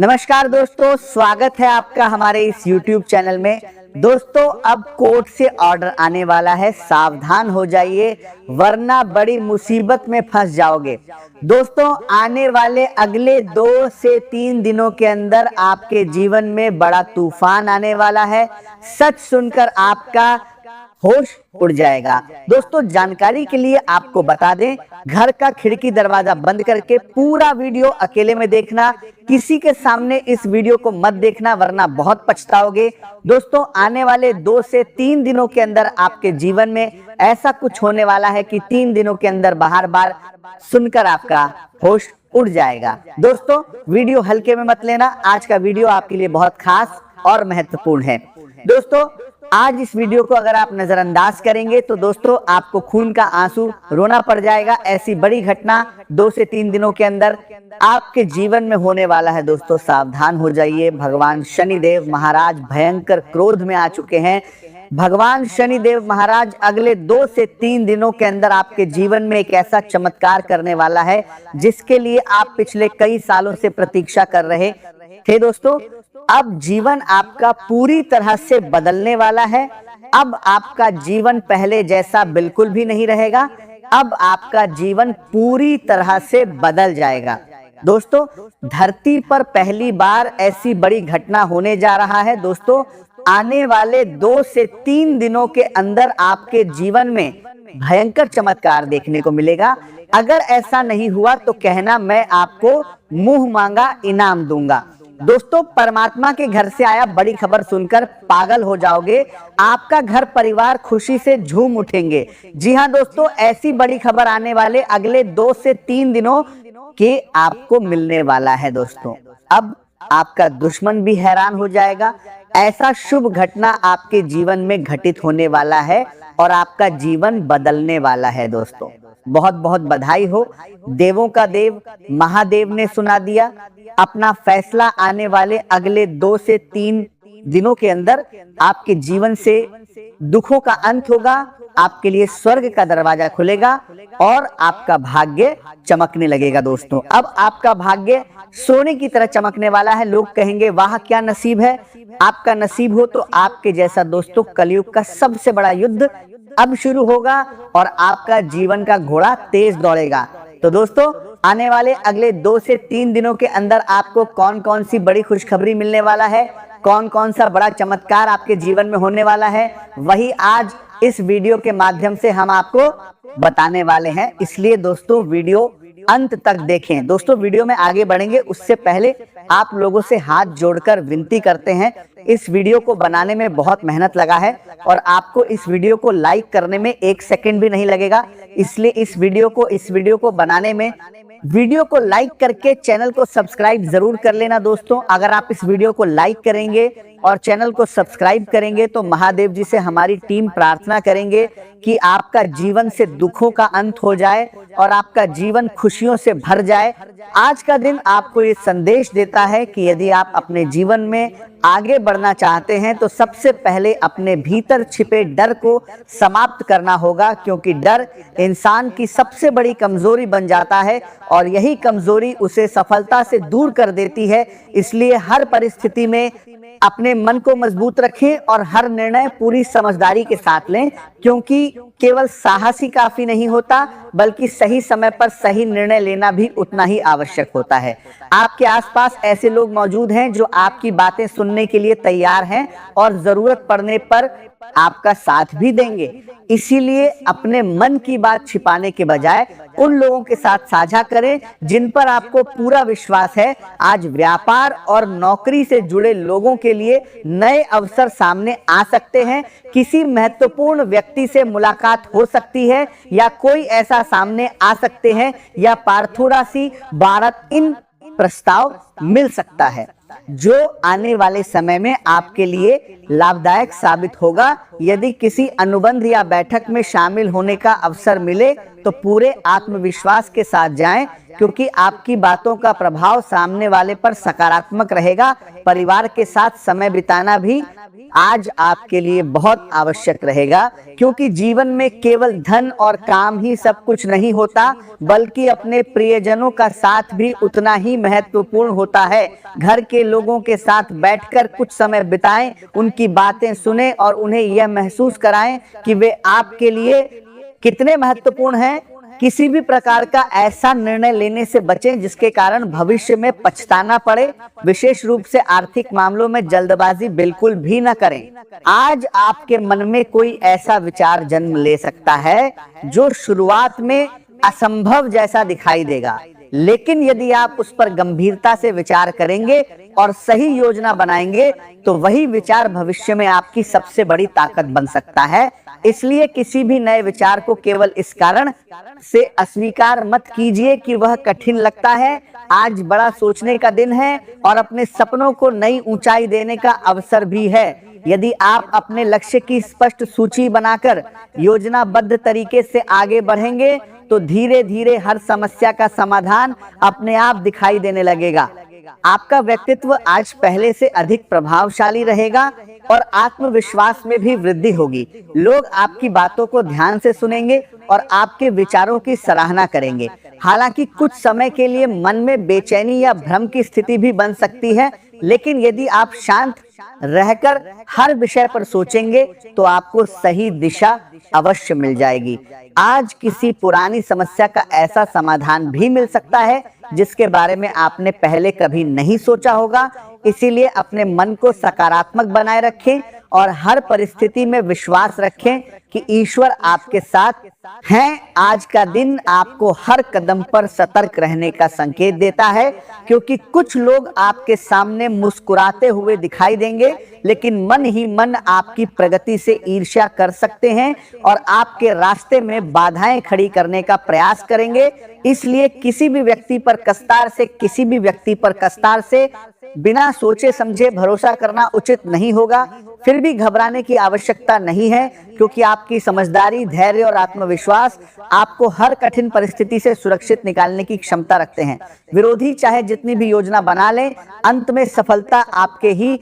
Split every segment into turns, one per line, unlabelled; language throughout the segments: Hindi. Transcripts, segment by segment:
नमस्कार दोस्तों, स्वागत है आपका हमारे इस YouTube चैनल में। दोस्तों, अब कोर्ट से ऑर्डर आने वाला है, सावधान हो जाइए वरना बड़ी मुसीबत में फंस जाओगे। दोस्तों, आने वाले अगले 2 से 3 दिनों के अंदर आपके जीवन में बड़ा तूफान आने वाला है। सच सुनकर आपका होश उड़ जाएगा। दोस्तों, जानकारी के लिए आपको बता दें, घर का खिड़की दरवाजा बंद करके पूरा वीडियो अकेले में देखना, किसी के सामने इस वीडियो को मत देखना वरना बहुत पछताओगे। दोस्तों, आने वाले 2 से 3 दिनों के अंदर आपके जीवन में ऐसा कुछ होने वाला है कि 3 दिनों के अंदर बार सुनकर आपका होश उड़ जाएगा। दोस्तों, वीडियो हल्के में मत लेना, आज का वीडियो आपके लिए बहुत खास और महत्वपूर्ण है। दोस्तों, आज इस वीडियो को अगर आप नजरअंदाज करेंगे तो दोस्तों आपको खून का आंसू रोना पड़ जाएगा। ऐसी बड़ी घटना 2 से 3 दिनों के अंदर आपके जीवन में होने वाला है। दोस्तों, सावधान हो जाइए। भगवान शनिदेव महाराज भयंकर क्रोध में आ चुके हैं। भगवान शनिदेव महाराज अगले 2 से 3 दिनों के अंदर आपके जीवन में एक ऐसा चमत्कार करने वाला है जिसके लिए आप पिछले कई सालों से प्रतीक्षा कर रहे थे। दोस्तों, अब जीवन आपका पूरी तरह से बदलने वाला है। अब आपका जीवन पहले जैसा बिल्कुल भी नहीं रहेगा। अब आपका जीवन पूरी तरह से बदल जाएगा। दोस्तों, धरती पर पहली बार ऐसी बड़ी घटना होने जा रहा है। दोस्तों, आने वाले 2 से 3 दिनों के अंदर आपके जीवन में भयंकर चमत्कार देखने को मिलेगा। अगर ऐसा नहीं हुआ तो कहना, मैं आपको मुंह मांगा इनाम दूंगा। दोस्तों, परमात्मा के घर से आया बड़ी खबर सुनकर पागल हो जाओगे। आपका घर परिवार खुशी से झूम उठेंगे। जी हाँ दोस्तों, ऐसी बड़ी खबर आने वाले अगले 2 से 3 दिनों के आपको मिलने वाला है। दोस्तों, अब आपका दुश्मन भी हैरान हो जाएगा। ऐसा शुभ घटना आपके जीवन में घटित होने वाला है और आपका जीवन बदलने वाला है। दोस्तों, बहुत बहुत बधाई हो। देवों का देव महादेव ने सुना दिया। अपना फैसला आने वाले अगले 2 से 3 दिनों के अंदर आपके जीवन से दुखों का अंत होगा। आपके लिए स्वर्ग का दरवाजा खुलेगा और आपका भाग्य चमकने लगेगा। दोस्तों, अब आपका भाग्य सोने की तरह चमकने वाला है। लोग कहेंगे, वाह क्या नसीब है। आपका नसीब हो तो आपके जैसा दोस्तों कलयुग का सबसे बड़ा युद्ध अब शुरू होगा और आपका जीवन का घोड़ा तेज दौड़ेगा। तो दोस्तों, आने वाले अगले 2 से 3 दिनों के अंदर आपको कौन कौन सी बड़ी खुशखबरी मिलने वाला है, कौन कौन सा बड़ा चमत्कार आपके जीवन में होने वाला है, वही आज इस वीडियो के माध्यम से हम आपको बताने वाले हैं। इसलिए दोस्तों, वीडियो अंत तक देखें। दोस्तों, वीडियो में आगे बढ़ेंगे उससे पहले आप लोगों से हाथ जोड़कर विनती करते हैं। इस वीडियो को बनाने में बहुत मेहनत लगा है और आपको इस वीडियो को लाइक करने में 1 सेकंड भी नहीं लगेगा। इसलिए इस वीडियो को बनाने में वीडियो को लाइक करके चैनल को सब्सक्राइब जरूर कर लेना। दोस्तों, अगर आप इस वीडियो को लाइक करेंगे और चैनल को सब्सक्राइब करेंगे तो महादेव जी से हमारी टीम प्रार्थना करेंगे कि आपका जीवन से दुखों का अंत हो जाए और आपका जीवन खुशियों से भर जाए। आज का दिन आपको ये संदेश देता है कि यदि आप अपने जीवन में आगे बढ़ना चाहते हैं तो सबसे पहले अपने भीतर छिपे डर को समाप्त करना होगा, क्योंकि डर इंसान की सबसे बड़ी कमजोरी बन जाता है और यही कमजोरी उसे सफलता से दूर कर देती है। इसलिए हर परिस्थिति में अपने मन को मजबूत रखें और हर निर्णय पूरी समझदारी के साथ लें, क्योंकि केवल साहस ही काफी नहीं होता बल्कि सही समय पर सही निर्णय लेना भी उतना ही आवश्यक होता है। आपके आसपास ऐसे लोग मौजूद हैं जो आपकी बातें सुनने के लिए तैयार हैं और जरूरत पड़ने पर आपका साथ भी देंगे। इसीलिए अपने मन की बात छिपाने के बजाय उन लोगों के साथ साझा करें जिन पर आपको पूरा विश्वास है। आज व्यापार और नौकरी से जुड़े लोगों के लिए नए अवसर सामने आ सकते हैं। किसी महत्वपूर्ण व्यक्ति से मुलाकात हो सकती है या कोई ऐसा सामने आ सकते हैं या पार्थोरासी भारत इन प्रस्ताव मिल सकता है जो आने वाले समय में आपके लिए लाभदायक साबित होगा। यदि किसी अनुबंध या बैठक में शामिल होने का अवसर मिले तो पूरे आत्मविश्वास के साथ जाएं, क्योंकि आपकी बातों का प्रभाव सामने वाले पर सकारात्मक रहेगा। परिवार के साथ समय बिताना भी आज आपके लिए बहुत आवश्यक रहेगा, क्योंकि जीवन में केवल धन और काम ही सब कुछ नहीं होता, बल्कि अपने प्रियजनों का साथ भी उतना ही महत्वपूर्ण होता है। घर के लोगों के साथ बैठकर कुछ समय बिताएं, उनकी बातें सुनें और उन्हें यह महसूस कराएं कि वे आपके लिए कितने महत्वपूर्ण हैं। किसी भी प्रकार का ऐसा निर्णय लेने से बचें जिसके कारण भविष्य में पछताना पड़े। विशेष रूप से आर्थिक मामलों में जल्दबाजी बिल्कुल भी न करें। आज आपके मन में कोई ऐसा विचार जन्म ले सकता है जो शुरुआत में असंभव जैसा दिखाई देगा, लेकिन यदि आप उस पर गंभीरता से विचार करेंगे और सही योजना बनाएंगे तो वही विचार भविष्य में आपकी सबसे बड़ी ताकत बन सकता है। इसलिए किसी भी नए विचार को केवल इस कारण से अस्वीकार मत कीजिए कि वह कठिन लगता है। आज बड़ा सोचने का दिन है और अपने सपनों को नई ऊंचाई देने का अवसर भी है। यदि आप अपने लक्ष्य की स्पष्ट सूची बनाकर योजनाबद्ध तरीके से आगे बढ़ेंगे तो धीरे धीरे हर समस्या का समाधान अपने आप दिखाई देने लगेगा। आपका व्यक्तित्व आज पहले से अधिक प्रभावशाली रहेगा और आत्मविश्वास में भी वृद्धि होगी। लोग आपकी बातों को ध्यान से सुनेंगे और आपके विचारों की सराहना करेंगे। हालांकि कुछ समय के लिए मन में बेचैनी या भ्रम की स्थिति भी बन सकती है, लेकिन यदि आप शांत रहकर हर विषय पर सोचेंगे तो आपको सही दिशा अवश्य मिल जाएगी। आज किसी पुरानी समस्या का ऐसा समाधान भी मिल सकता है जिसके बारे में आपने पहले कभी नहीं सोचा होगा। इसीलिए अपने मन को सकारात्मक बनाए रखें और हर परिस्थिति में विश्वास रखें कि ईश्वर आपके साथ हैं। आज का दिन आपको हर कदम पर सतर्क रहने का संकेत देता है, क्योंकि कुछ लोग आपके सामने मुस्कुराते हुए दिखाई देंगे, लेकिन मन ही मन आपकी प्रगति से ईर्ष्या कर सकते हैं और आपके रास्ते में बाधाएं खड़ी करने का प्रयास करेंगे। इसलिए किसी भी व्यक्ति पर कस्तार से बिना सोचे समझे भरोसा करना उचित नहीं होगा। फिर भी घबराने की आवश्यकता नहीं है, क्योंकि आपकी समझदारी, धैर्य और आत्मविश्वास आपको हर कठिन परिस्थिति से सुरक्षित निकालने की क्षमता रखते हैं। विरोधी चाहे जितनी भी योजना बना लें, अंत में सफलता आपके ही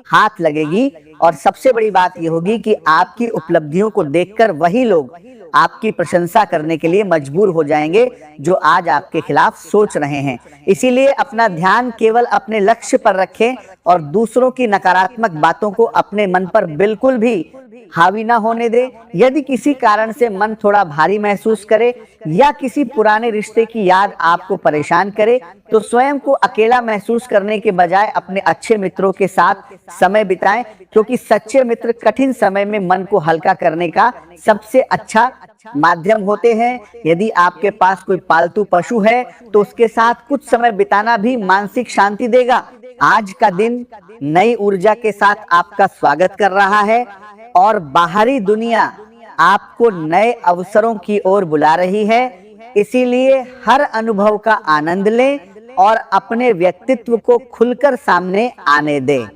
हाथ लगेगी। और सबसे बड़ी बात यह होगी कि आपकी उपलब्धियों को देखकर वही लोग आपकी प्रशंसा करने के लिए मजबूर हो जाएंगे जो आज आपके खिलाफ सोच रहे हैं। इसीलिए अपना ध्यान केवल अपने लक्ष्य पर रखें और दूसरों की नकारात्मक बातों को अपने मन पर बिल्कुल भी हावी ना होने दें। यदि किसी कारण से मन थोड़ा भारी महसूस करे या किसी पुराने रिश्ते की याद आपको परेशान करे, तो स्वयं को अकेला महसूस करने के बजाय अपने अच्छे मित्रों के साथ समय बिताएं, क्योंकि सच्चे मित्र कठिन समय में मन को हल्का करने का सबसे अच्छा माध्यम होते हैं। यदि आपके पास कोई पालतू पशु है तो उसके साथ कुछ समय बिताना भी मानसिक शांति देगा। आज का दिन नई ऊर्जा के साथ आपका स्वागत कर रहा है और बाहरी दुनिया आपको नए अवसरों की ओर बुला रही है। इसीलिए हर अनुभव का आनंद लें और अपने व्यक्तित्व को खुलकर सामने आने दें।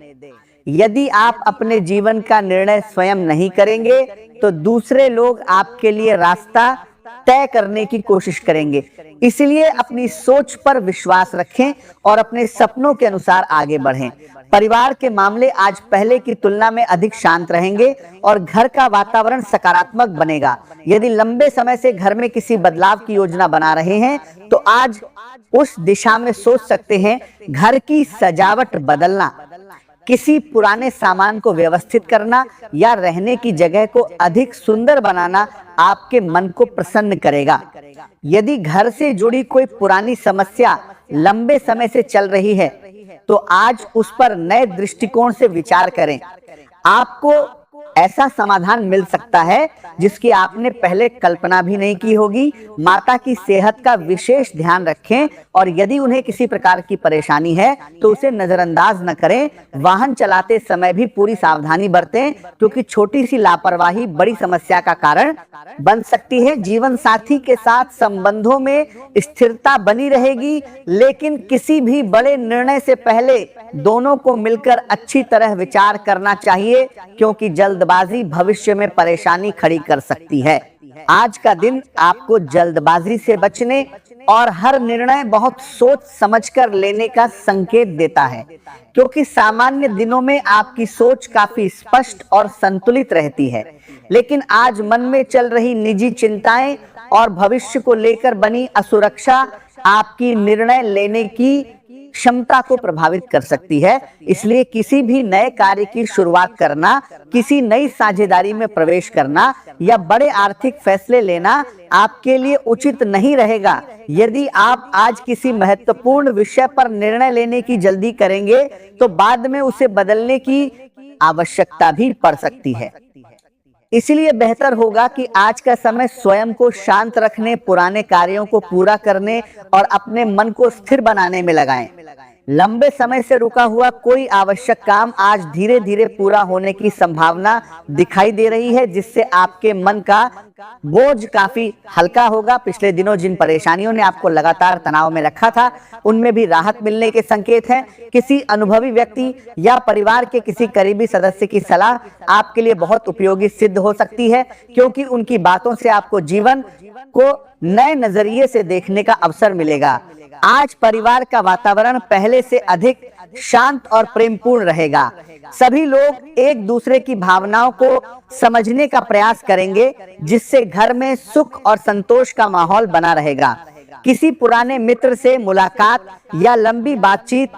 यदि आप अपने जीवन का निर्णय स्वयं नहीं करेंगे तो दूसरे लोग आपके लिए रास्ता तय करने की कोशिश करेंगे। इसलिए अपनी सोच पर विश्वास रखें और अपने सपनों के अनुसार आगे बढ़ें। परिवार के मामले आज पहले की तुलना में अधिक शांत रहेंगे और घर का वातावरण सकारात्मक बनेगा। यदि लंबे समय से घर में किसी बदलाव की योजना बना रहे हैं तो आज उस दिशा में सोच सकते हैं। घर की सजावट बदलना, किसी पुराने सामान को व्यवस्थित करना या रहने की जगह को अधिक सुंदर बनाना आपके मन को प्रसन्न करेगा। यदि घर से जुड़ी कोई पुरानी समस्या लंबे समय से चल रही है तो आज उस पर नए दृष्टिकोण से विचार करें। आपको ऐसा समाधान मिल सकता है जिसकी आपने पहले कल्पना भी नहीं की होगी। माता की सेहत का विशेष ध्यान रखें और यदि उन्हें किसी प्रकार की परेशानी है तो उसे नजरअंदाज न करें। वाहन चलाते समय भी पूरी सावधानी बरतें, क्योंकि छोटी सी लापरवाही बड़ी समस्या का कारण बन सकती है। जीवन साथी के साथ संबंधों में स्थिरता बनी रहेगी, लेकिन किसी भी बड़े निर्णय से पहले दोनों को मिलकर अच्छी तरह विचार करना चाहिए, क्योंकि जल्दबाजी भविष्य में परेशानी खड़ी कर सकती है। आज का दिन आपको जल्दबाजी से बचने और हर निर्णय बहुत सोच समझकर लेने का संकेत देता है, क्योंकि सामान्य दिनों में आपकी सोच काफी स्पष्ट और संतुलित रहती है। लेकिन आज मन में चल रही निजी चिंताएं और भविष्य को लेकर बनी असुरक्षा आपकी निर्णय लेने की क्षमता को प्रभावित कर सकती है। इसलिए किसी भी नए कार्य की शुरुआत करना, किसी नई साझेदारी में प्रवेश करना या बड़े आर्थिक फैसले लेना आपके लिए उचित नहीं रहेगा। यदि आप आज किसी महत्वपूर्ण विषय पर निर्णय लेने की जल्दी करेंगे तो बाद में उसे बदलने की आवश्यकता भी पड़ सकती है। इसलिए बेहतर होगा कि आज का समय स्वयं को शांत रखने, पुराने कार्यों को पूरा करने और अपने मन को स्थिर बनाने में लगाएं। लंबे समय से रुका हुआ कोई आवश्यक काम आज धीरे धीरे पूरा होने की संभावना दिखाई दे रही है, जिससे आपके मन का बोझ काफी हल्का होगा। पिछले दिनों जिन परेशानियों ने आपको लगातार तनाव में रखा था, उनमें भी राहत मिलने के संकेत हैं। किसी अनुभवी व्यक्ति या परिवार के किसी करीबी सदस्य की सलाह आपके लिए बहुत उपयोगी सिद्ध हो सकती है, क्योंकि उनकी बातों से आपको जीवन को नए नजरिए से देखने का अवसर मिलेगा। आज परिवार का वातावरण पहले से अधिक शांत और प्रेमपूर्ण रहेगा। सभी लोग एक दूसरे की भावनाओं को समझने का प्रयास करेंगे, जिससे घर में सुख और संतोष का माहौल बना रहेगा। किसी पुराने मित्र से मुलाकात या लंबी बातचीत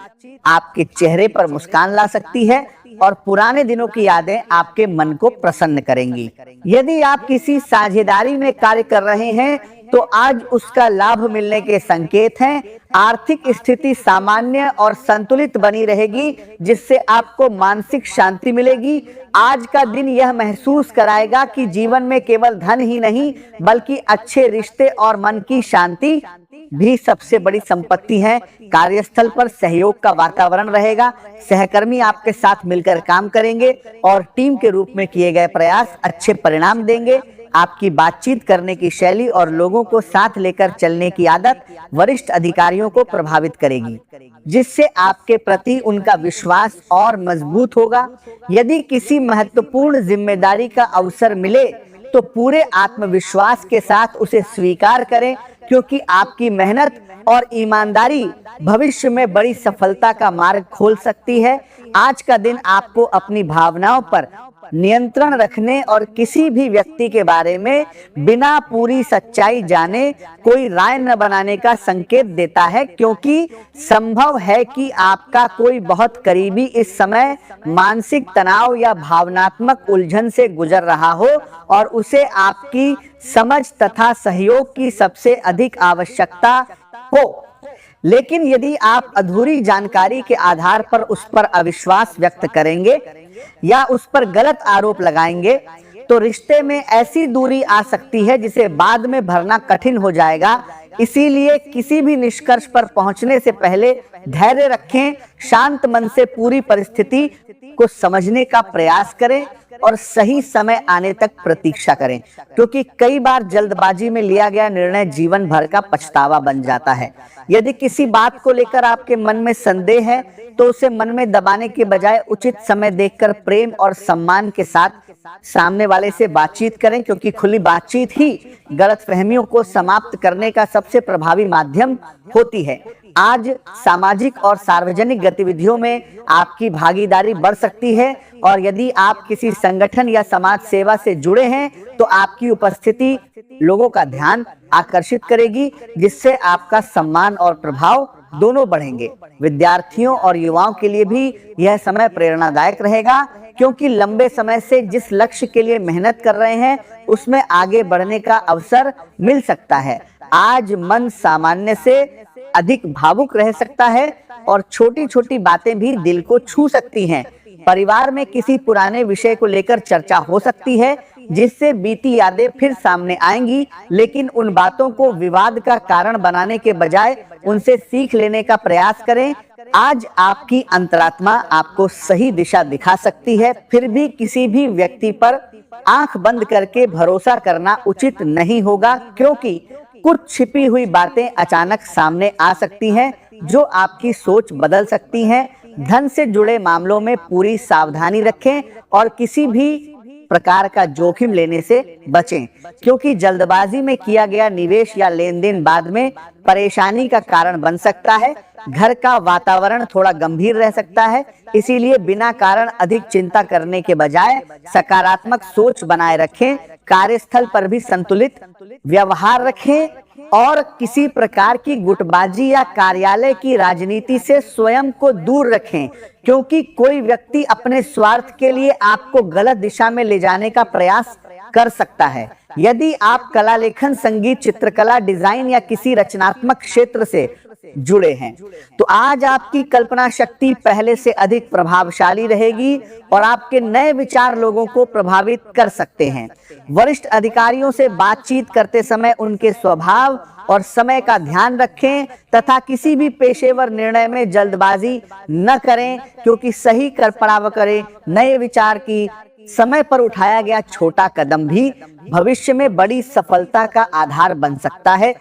आपके चेहरे पर मुस्कान ला सकती है और पुराने दिनों की यादें आपके मन को प्रसन्न करेंगी। यदि आप किसी साझेदारी में कार्य कर रहे हैं तो आज उसका लाभ मिलने के संकेत हैं। आर्थिक स्थिति सामान्य और संतुलित बनी रहेगी, जिससे आपको मानसिक शांति मिलेगी। आज का दिन यह महसूस कराएगा कि जीवन में केवल धन ही नहीं, बल्कि अच्छे रिश्ते और मन की शांति भी सबसे बड़ी संपत्ति है। कार्यस्थल पर सहयोग का वातावरण रहेगा। सहकर्मी आपके साथ मिलकर काम करेंगे और टीम के रूप में किए गए प्रयास अच्छे परिणाम देंगे। आपकी बातचीत करने की शैली और लोगों को साथ लेकर चलने की आदत वरिष्ठ अधिकारियों को प्रभावित करेगी, जिससे आपके प्रति उनका विश्वास और मजबूत होगा। यदि किसी महत्वपूर्ण जिम्मेदारी का अवसर मिले तो पूरे आत्मविश्वास के साथ उसे स्वीकार करें, क्योंकि आपकी मेहनत और ईमानदारी भविष्य में बड़ी सफलता का मार्ग खोल सकती है। आज का दिन आपको अपनी भावनाओं पर नियंत्रण रखने और किसी भी व्यक्ति के बारे में बिना पूरी सच्चाई जाने कोई राय न बनाने का संकेत देता है, क्योंकि संभव है कि आपका कोई बहुत करीबी इस समय मानसिक तनाव या भावनात्मक उलझन से गुजर रहा हो और उसे आपकी समझ तथा सहयोग की सबसे अधिक आवश्यकता हो। लेकिन यदि आप अधूरी जानकारी के आधार पर उस पर अविश्वास व्यक्त करेंगे या उस पर गलत आरोप लगाएंगे तो रिश्ते में ऐसी दूरी आ सकती है जिसे बाद में भरना कठिन हो जाएगा। इसीलिए किसी भी निष्कर्ष पर पहुंचने से पहले धैर्य रखें, शांत मन से पूरी परिस्थिति को समझने का प्रयास करें और सही समय आने तक प्रतीक्षा करें, क्योंकि कई बार जल्दबाजी में लिया गया निर्णय जीवन भर का पछतावा बन जाता है। यदि किसी बात को लेकर आपके मन में संदेह है तो उसे मन में दबाने के बजाय उचित समय देखकर प्रेम और सम्मान के साथ सामने वाले से बातचीत करें, क्योंकि खुली बातचीत ही गलतफहमियों को समाप्त करने का सबसे प्रभावी माध्यम होती है। आज सामाजिक और सार्वजनिक गतिविधियों में आपकी भागीदारी बढ़ सकती है और यदि आप किसी संगठन या समाज सेवा से जुड़े हैं तो आपकी उपस्थिति लोगों का ध्यान आकर्षित करेगी, जिससे आपका सम्मान और प्रभाव दोनों बढ़ेंगे। विद्यार्थियों और युवाओं के लिए भी यह समय प्रेरणादायक रहेगा, क्योंकि लंबे समय से जिस लक्ष्य के लिए मेहनत कर रहे हैं उसमें आगे बढ़ने का अवसर मिल सकता है। आज मन सामान्य से अधिक भावुक रह सकता है और छोटी छोटी बातें भी दिल को छू सकती हैं। परिवार में किसी पुराने विषय को लेकर चर्चा हो सकती है, जिससे बीती यादें फिर सामने आएंगी, लेकिन उन बातों को विवाद का कारण बनाने के बजाय उनसे सीख लेने का प्रयास करें। आज आपकी अंतरात्मा आपको सही दिशा दिखा सकती है, फिर भी किसी भी व्यक्ति पर आंख बंद करके भरोसा करना उचित नहीं होगा, क्योंकि कुछ छिपी हुई बातें अचानक सामने आ सकती हैं जो आपकी सोच बदल सकती हैं। धन से जुड़े मामलों में पूरी सावधानी रखें और किसी भी प्रकार का जोखिम लेने से बचें, क्योंकि जल्दबाजी में किया गया निवेश या लेन देन बाद में परेशानी का कारण बन सकता है। घर का वातावरण थोड़ा गंभीर रह सकता है, इसीलिए बिना कारण अधिक चिंता करने के बजाय सकारात्मक सोच बनाए रखें। कार्यस्थल पर भी संतुलित व्यवहार रखें और किसी प्रकार की गुटबाजी या कार्यालय की राजनीति से स्वयं को दूर रखें, क्योंकि कोई व्यक्ति अपने स्वार्थ के लिए आपको गलत दिशा में ले जाने का प्रयास कर सकता है। यदि आप कला लेखन, संगीत, चित्रकला, डिजाइन या किसी रचनात्मक क्षेत्र से जुड़े हैं तो आज आपकी कल्पना शक्ति पहले से अधिक प्रभावशाली रहेगी और आपके नए विचार लोगों को प्रभावित कर सकते हैं। वरिष्ठ अधिकारियों से बातचीत करते समय उनके स्वभाव और समय का ध्यान रखें तथा किसी भी पेशेवर निर्णय में जल्दबाजी न करें, क्योंकि सही कर पड़ाव करें नए विचार की समय पर उठाया गया छोटा कदम भी भविष्य में बड़ी सफलता का आधार बन सकता है।